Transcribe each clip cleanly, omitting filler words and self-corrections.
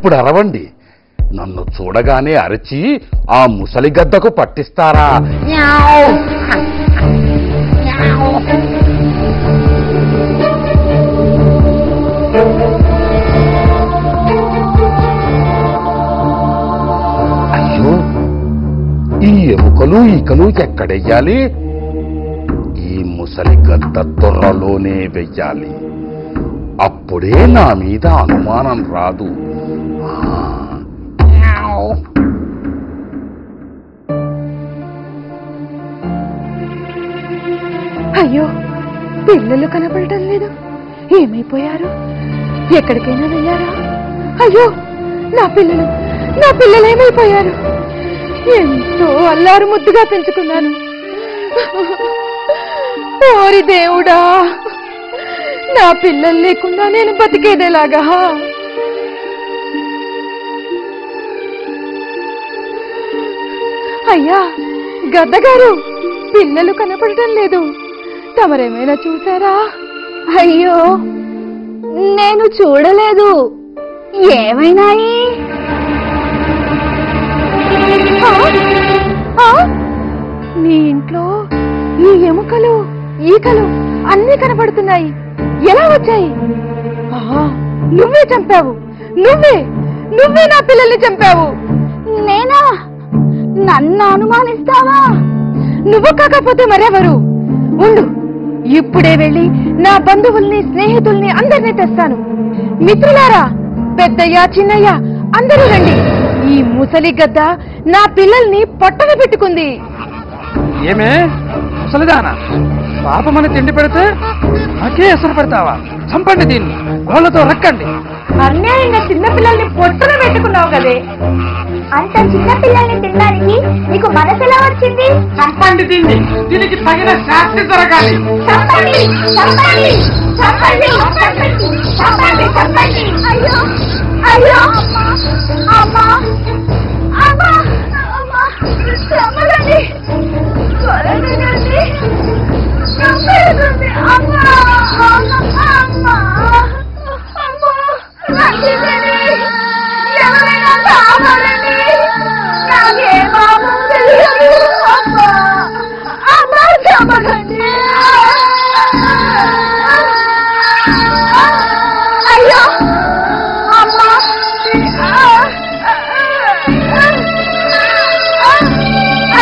ఇప్పుడు అరవండి. నన్ను చూడగానే అరచి ఆ ముసలి గద్దకు పట్టిస్తారా? అయ్యో, ఈ ఎముకలు ఈకలు ఎక్కడెయ్యాలి? ఈ ముసలి గద్ద తొర్రలోనే వెయ్యాలి. అప్పుడే నా మీద అనుమానం రాదు. అయ్యో, పిల్లలు కనపడటం లేదు. ఏమైపోయారు? ఎక్కడికైనా వెళ్ళారా? అయ్యో, నా పిల్లలు ఏమైపోయారు? ఎంతో అల్లారు ముద్దుగా పెంచుకున్నాను. ఓరి దేవుడా, నా పిల్లలు లేకుండా నేను బతికేదేలాగా? అయ్యా గద్దగారు, పిల్లలు కనపడటం లేదు. తమరేమైనా చూసారా? అయ్యో, నేను చూడలేదు. ఏమైనాయి? నీ ఇంట్లో ఈ ఎముకలు ఈకలు అన్నీ కనపడుతున్నాయి. ఎలా వచ్చాయి? నువ్వే చంపావు. నువ్వే నా పిల్లల్ని చంపావు. నేనా? నన్ను అనుమానిస్తావా? నువ్వు కాకపోతే మరెవరు? ఉండు, ఇప్పుడే వెళ్ళి నా బంధువుల్ని స్నేహితుల్ని అందరినీ తెస్తాను. మిత్రులారా, పెద్దయ్య చిన్నయ్య అందరూ రండి. ఈ ముసలి గద్ద నా పిల్లల్ని పొట్టన పెట్టుకుంది. ఏమే ముసలిదానా, పాపమని తిండి పెడితే నాకే ఎసరు పెడతావా? చంపండి దీన్ని, వాళ్ళతో రక్కండి. అన్యాయంగా చిన్న పిల్లల్ని పొట్టన పెట్టుకున్నావు కదే. అంత చిన్న పిల్లల్ని తినడానికి నీకు మనసు ఎలా వచ్చింది? చంపండి దీన్ని, దీనికి తగిన శాస్తి జరగాలి. చంపండి, చంపండి, చంపండి, చంపండి, చంపండి. అయ్యో, అయ్యో, అమ్మా, అమ్మా, అమ్మా, చంపండి, చంపండి, చంపండి, అమ్మా, అమ్మా, అమ్మా, రక్షించండి, ఎవరైనా కావాలండి, నాకే పాపం తెలియదు, అమ్మా, అమ్మా, చంపండి. అయ్యో, అమ్మా,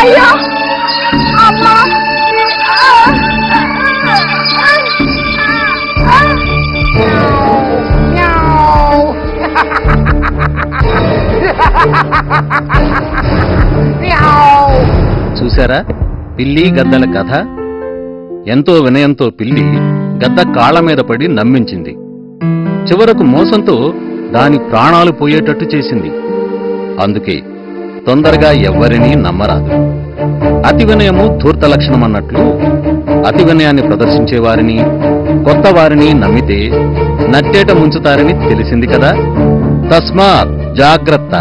అయ్యో, అమ్మా, చూశారా పిల్లి గద్దల కథ? ఎంతో వినయంతో పిల్లి గద్ద కాళ్ల మీద పడి నమ్మించింది. చివరకు మోసంతో దాని ప్రాణాలు పోయేటట్టు చేసింది. అందుకే తొందరగా ఎవ్వరినీ నమ్మరాదు. అతి వినయము ధూర్త లక్షణమన్నట్లు అతి వినయాన్ని ప్రదర్శించే వారిని, కొత్త వారిని నమ్మితే నట్టేట ముంచుతారని తెలిసింది కదా. తస్మాత్ జాగ్రత్త.